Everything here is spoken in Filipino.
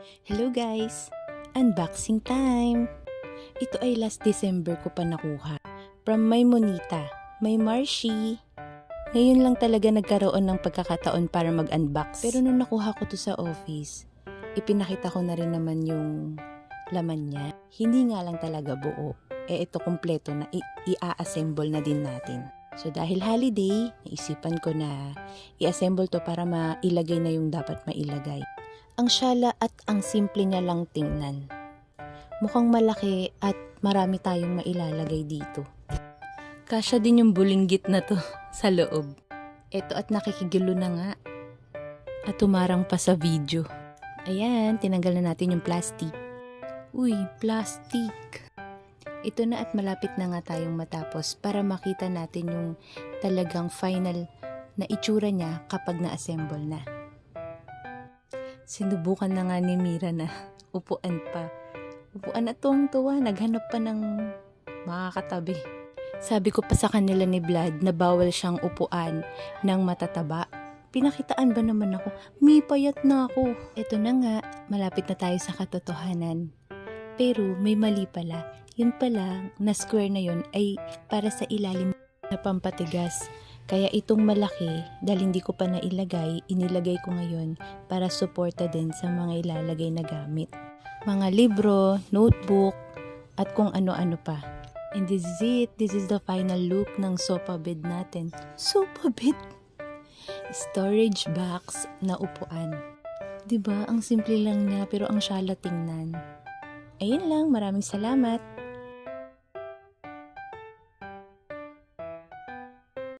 Hello guys! Unboxing time! Ito ay last December ko pa nakuha. From May Monita, May Marshi. Ngayon lang talaga nagkaroon ng pagkakataon para mag-unbox. Pero nung nakuha ko to sa office, ipinakita ko na rin naman yung laman niya. Hindi nga lang talaga buo. Ito kompleto na i-assemble na din natin. So dahil holiday, naisipan ko na i-assemble to para mailagay na yung dapat mailagay. Ang syala at ang simple niya lang tingnan. Mukhang malaki at marami tayong mailalagay dito. Kasya din yung bulinggit na to sa loob. Eto at nakikigulo na nga. At tumarang pa sa video. Ayan, tinanggal na natin yung plastic. Uy, plastic. Ito na at malapit na nga tayong matapos para makita natin yung talagang final na itsura niya kapag na-assemble na. Sinubukan na nga ni Mira na upuan pa. Upuan na tuwang-tuwa, naghanap pa ng makakatabi. Sabi ko pa sa kanila ni Vlad na bawal siyang upuan ng matataba. Pinakitaan ba naman ako? May payat na ako. Ito na nga, malapit na tayo sa katotohanan. Pero may mali pala. Yun pala, na square na yun ay para sa ilalim na pampatigas. Kaya itong malaki, dahil hindi ko pa nailagay, inilagay ko ngayon para suporta din sa mga ilalagay na gamit. Mga libro, notebook, at kung ano-ano pa. And this is it. This is the final look ng sofa bed natin. Sofa bed? Storage box na upuan. Diba? Ang simple lang niya pero ang syala tingnan. Ayun lang. Maraming salamat.